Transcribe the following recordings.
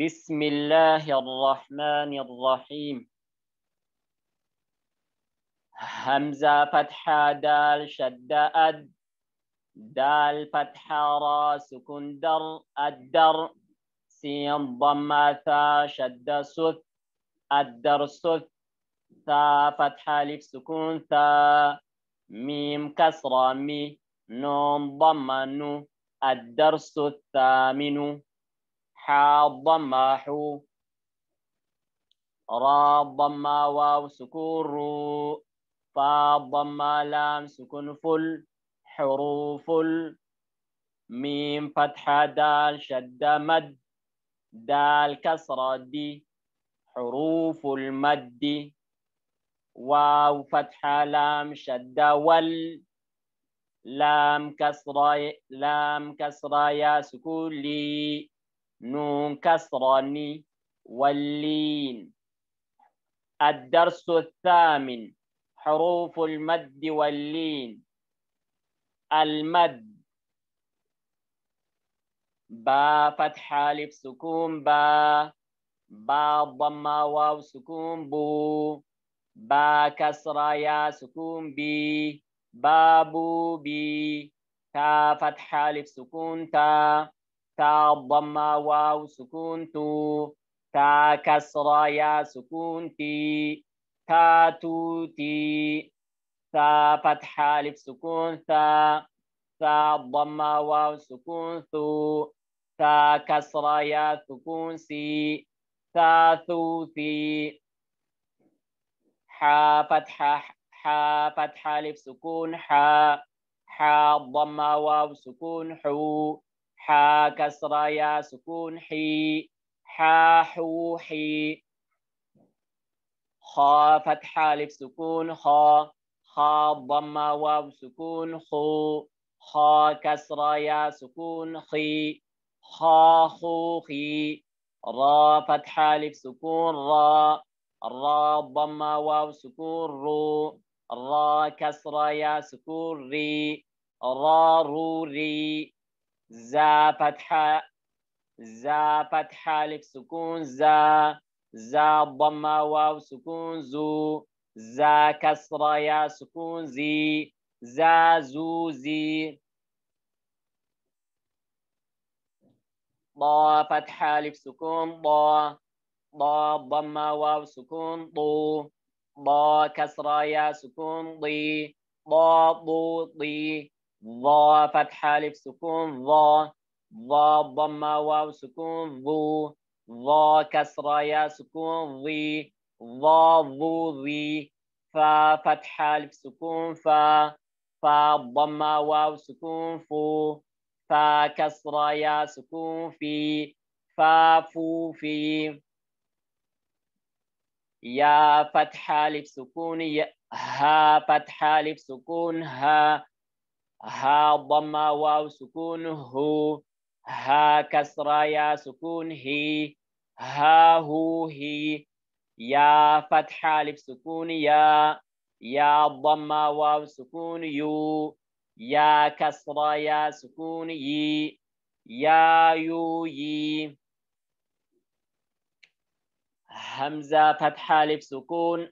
بسم الله الرحمن الرحيم. همزة فتحة دال شدة أد، دال فتحة را سكون در الدر، سين ضمة ثا شدة سث الدر سث، ثا فتحة ألف سكون ثا، ميم كسرة مي، نون ضمة نو الدرس الثامن، حا ضمة حو، را ضمة واو سكون رو، فا ضمة لام سكون فل، حروف ميم فتحة دال شدة مد، دال كسرة دي، حروف المد، واو فتحة لام شدة وال، لام كسرة يا سكون لي، نون كسرة ني، واللين. الدرس الثامن حروف المد واللين. المد با فتحة ألف سكون با، با ضمة واو سكون بو، با كسرة يا سكون بي، بابو بي. تا فتحة ألف سكون تا، تا ضمة واو سكون تو، تا كسرة يا سكون تي، تاتو تي. تا فتحة ألف سكون ثا، ثا ضمة واو سكون ثو، تا كسرة يا سكون سي، ثاثو ثي. حا فتحة ألف سكون حا، حا ضمة واو سكون حو، حا كسرة يا سكون حي، حا حو حي. خا فتحة ألف سكون خا، خا ضمة واو سكون خو، خا كسرة يا سكون خي، خا خو خي. را فتحة ألف سكون را، را ضمة واو سكون رو، را كسرة يا سكون ري، را رو ري. زا فتحة ألف سكون زا، زا ضمة واو سكون زو، زا كسرة يا سكون زي، زا زو زي. ضا فتحة ألف سكون ضا، ضا ضمة واو سكون ضو، ضا كسرة يا سكون ضي، ضا ضو ضي. ضا فتحة ألف سكون ضا، ضا ضمة واو سكون ضو، ضا كسرة يا سكون ضي، ضا ضو ضي. فا فتحة ألف سكون فا، فا ضمة واو سكون فو، فا كسرة يا سكون في، فافو في. يا فتحة ألف سكون يا، ها فتحة ألف سكون ها، ها ضمة واو سكون هو، ها كسرة يا سكون هي، ها هو هي. يا فتحة ألف سكون يا، يا ضمة واو سكون يو، يا كسرة يا سكون يي، يا يو يي. همزة فتحة ألف سكون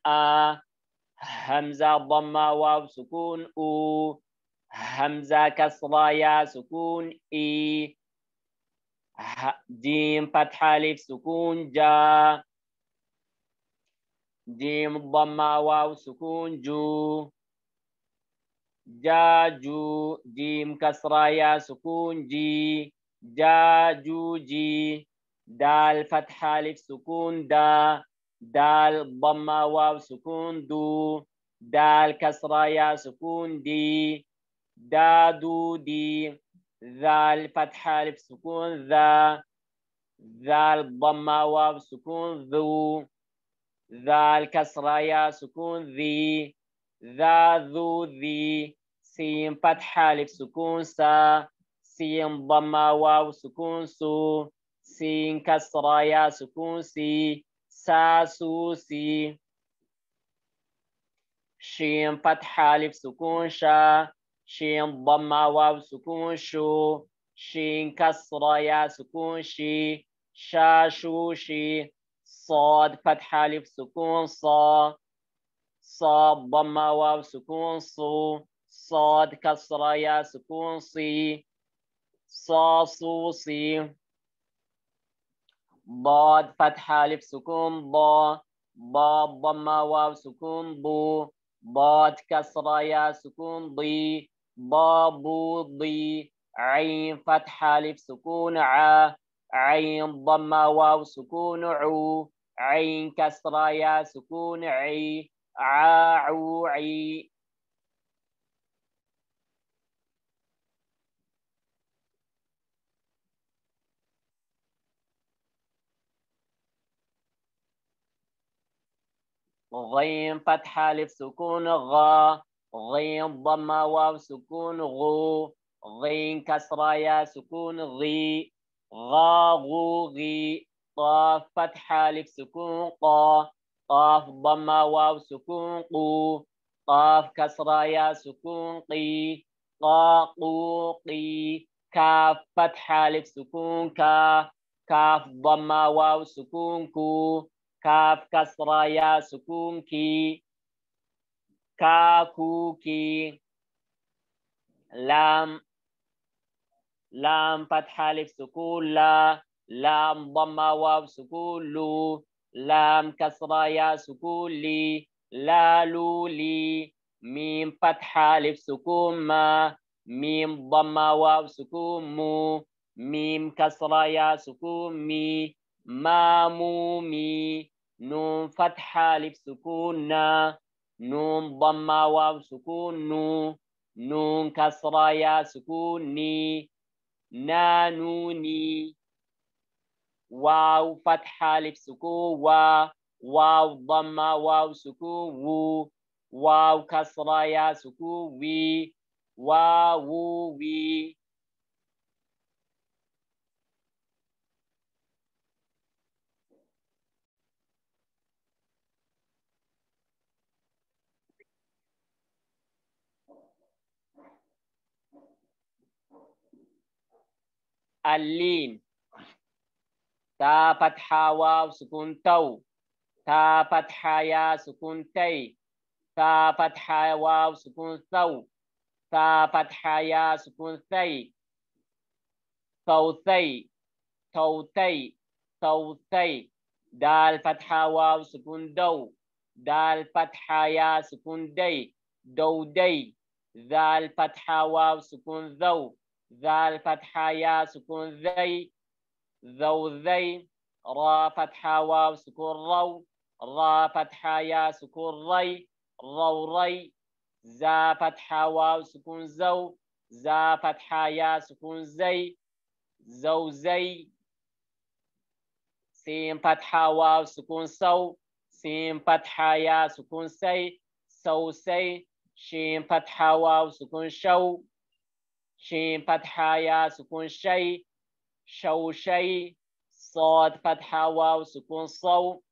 همزة ضمة واو سكون أو، همزة كسرة يا سكون إي. جيم فتحة ألف سكون جا، جيم ضمة واو سكون جو، جا جو. جيم كسرة يا سكون جي، جا جو جي. دال فتحة ألف سكون دا، دال ضمة واو سكون دو، دال كسرة يا سكون دي، دا دو دي. ذال فتحة ألف سكون ذا، ذال ضمة واو سكون ذو، ذال كسرة يا سكون ذي، ذا ذو ذي. سين فتحة ألف سكون سا، سين ضمة واو سكون سو، سين كسرة يا سكون سي، سا سو سي. شين فتحة ألف سكون شا، شين ضمة واو سكون شو، شين كسرة يا سكون شي، شا شو شي صاد فتحة ألف سكون صا صاد ضمة واو سكون صو صاد كسرة يا سكون صي صا صو صي ضاد فتحة ألف سكون ضا ضاد ضمة واو سكون ضو ضاد كسرة يا سكون ضي ضابو ضي عين فتحة ألف سكون عا عين ضمة واو سكون عو عين كسرة يا سكون عي عاعو عي غين فتحة ألف سكون غا غين ضمة واو سكون غو غين كسرة يا سكون غي غا غو غي طاف فتحة ألف سكون قا قاف ضمة واو سكون قو قاف كسرة يا سكون قي قا قو قي كاف فتحة ألف سكون كا كاف ضمة واو سكون كو كاف كسرة يا سكون كي كاكوكي لام لام فتحة ألف سكون لا لام ضمة واو سكون لو لام كسرة يا سكون لي لا لو لي ميم فتحة ألف سكون ما ميم ضمة واو سكون مو ميم كسرة يا سكون مي ما مو مي نون فتحة ألف سكون نا نون ضمة واو سكون نو نون كسرة يا سكون ني نانوني واو فتحة ألف سكون واو ضمة واو سكون وو واو كسرة يا سكون وي واو وي اللين تا فتحة واو سكون تو تا فتحة يا سكون تي تا فتحة واو سكون ثو تا فتحة يا سكون ثي ثوثي توتي ثوثي دال فتحة واو سكون دو دال فتحة يا سكون دي دودي ذال فتحة واو سكون ذو ذال فتحة يا سكون ذي ذو ذي را فتحة واو سكون رو را فتحة يا سكون ري رو ري زا فتحة واو سكون زو زا فتحة يا سكون زي زوزي سين فتحة واو سكون سو سين فتحة يا سكون سي سوسي شين فتحة واو سكون شو شين فتحة يا سكون شي شوشي صاد فتحة واو سكون صو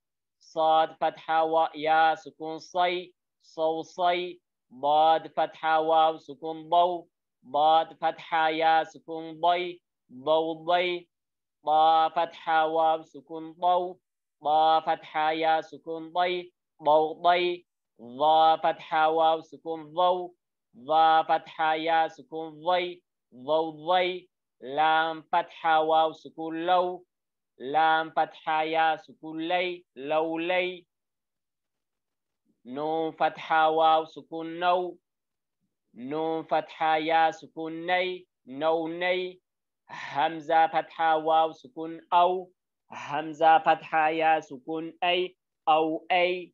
صاد فتحة واو يا سكون صي صوصي ضاد فتحة واو سكون ضو ضاد فتحة يا سكون ضي ضوضي ضا فتحة واو سكون ضو ضا فتحة يا سكون ضي ضوضي ضا فتحة واو سكون ضو ضا فتحة يا سكون ضي ضوضي لام فتحة واو سكون لو لام فتحة يا سكون لي لولي نون فتحة واو سكون نو نون فتحة يا سكون ني نوني همزة فتحة واو سكون أو همزة فتحة يا سكون أي أو أي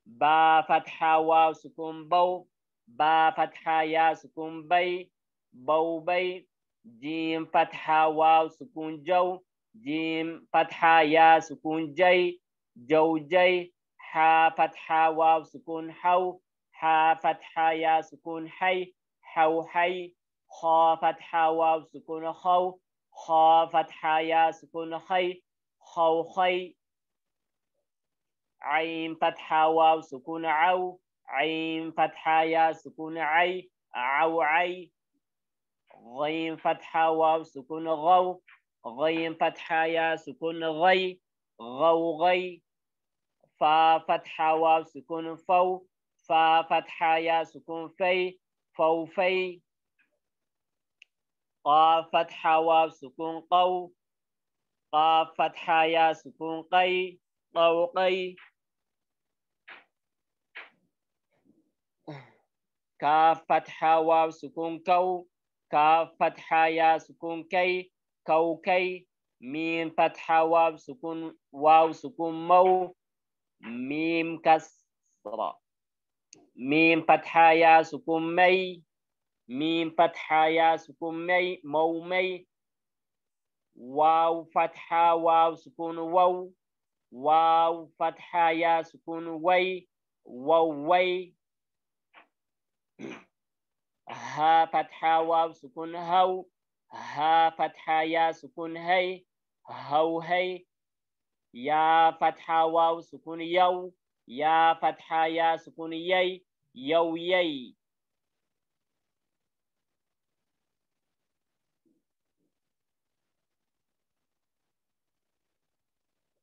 با فتحة واو سكون بو با فتحة يا سكون بي بو بي جيم فتحة واو سكون جو جيم فتحة يا سكون جي جو جي حا فتحة واو سكون حو حا فتحة يا سكون حي حو حي خا فتحة واو سكون خو خا فتحة يا سكون خي خو خي عين فتحة واو سكون عو عين فتحة يا سكون عي عو عي غين فتحة واو سكون غو غين فتحة يا سكون غي غو غي فا فتحة واو سكون فو فا فتحة يا سكون في فو في قاف فتحة واو سكون قو قاف فتحة يا سكون قي قو قي كاف فتحة واو سكون كو كاف فتحة يا سكون كي كو كي ميم فتحة واو سكون مو ميم كسرة ميم فتحة يا سكون مي ميم فتحة يا سكون مي مو مي واو فتحة واو سكون وو واو فتحة يا سكون وي وو وي ها فتحة واو سكون هو ها فتحة يا سكون هي هو هي يا فتحة واو سكون يو يا فتحة يا سكون يي يو يي